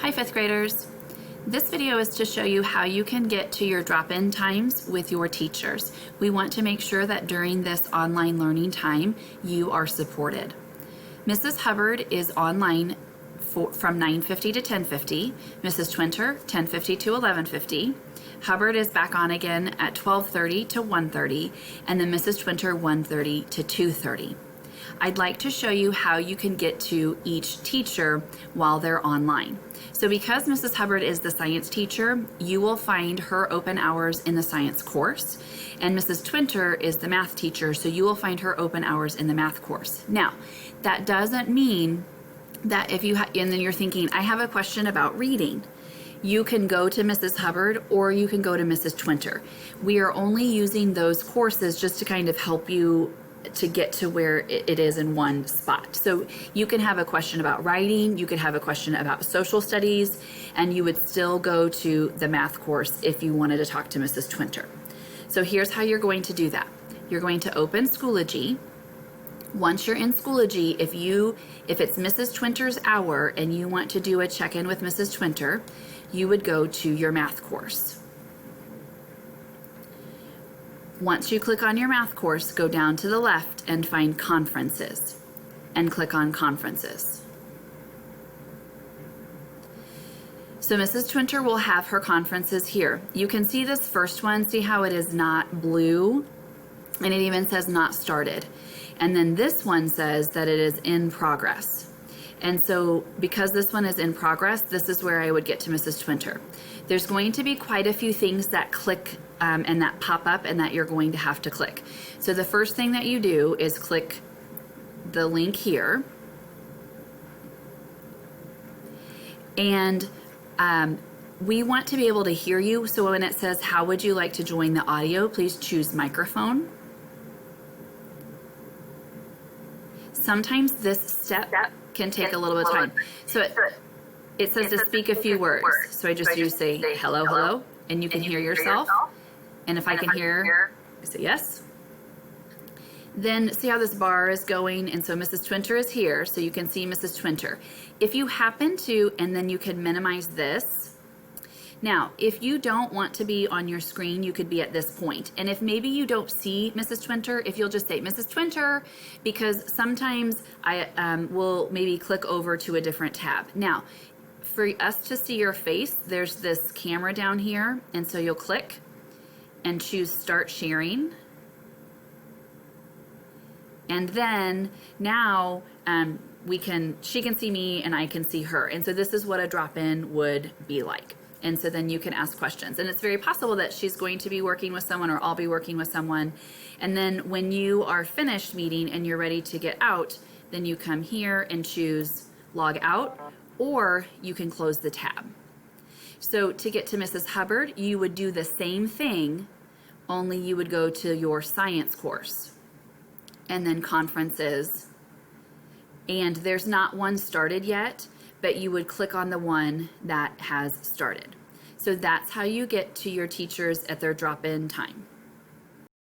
Hi fifth graders. This video is to show you how you can get to your drop-in times with your teachers. We want to make sure that during this online learning time you are supported. Mrs. Hubbard is online from 9:50 to 10:50, Mrs. Twinter 10:50 to 11:50, Hubbard is back on again at 12:30 to 1:30, and then Mrs. Twinter 1:30 to 2:30. I'd like to show you how you can get to each teacher while they're online. So because Mrs. Hubbard is the science teacher, you will find her open hours in the science course, and Mrs. Twinter is the math teacher, so you will find her open hours in the math course. Now, that doesn't mean that if you and then you're thinking, I have a question about reading. You can go to Mrs. Hubbard or you can go to Mrs. Twinter. We are only using those courses just to kind of help you to get to where it is in one spot. So you can have a question about writing, you could have a question about social studies, and you would still go to the math course if you wanted to talk to Mrs. Twinter. So here's how you're going to do that. You're going to open Schoology. Once you're in Schoology, if it's Mrs. Twinter's hour and you want to do a check-in with Mrs. Twinter, you would go to your math course. Once you click on your math course, go down to the left and find Conferences and click on Conferences. So Mrs. Twinter will have her conferences here. You can see this first one, see how it is not blue, and it even says not started. And then this one says that it is in progress. And so because this one is in progress, this is where I would get to Mrs. Twinter. There's going to be quite a few things that click and that pop up and that you're going to have to click. So the first thing that you do is click the link here. And we want to be able to hear you. So when it says, how would you like to join the audio, please choose microphone. Sometimes this step can take a little bit of time. So it says to speak a few words. So I just do say hello, hello, and you can hear yourself. And if I can hear, I say yes. Then see how this bar is going, and so Mrs. Twinter is here, so you can see Mrs. Twinter. If you happen to, and then you can minimize this. Now, if you don't want to be on your screen, you could be at this point. And if maybe you don't see Mrs. Twinter, if you'll just say Mrs. Twinter, because sometimes I will maybe click over to a different tab. Now, for us to see your face, there's this camera down here, and so you'll click and choose Start Sharing. And then now she can see me and I can see her. And so this is what a drop-in would be like. And so then you can ask questions. And it's very possible that she's going to be working with someone or I'll be working with someone. And then when you are finished meeting and you're ready to get out, then you come here and choose Log Out, or you can close the tab. So to get to Mrs. Hubbard, you would do the same thing, only you would go to your science course and then Conferences. And there's not one started yet, but you would click on the one that has started. So that's how you get to your teachers at their drop-in time.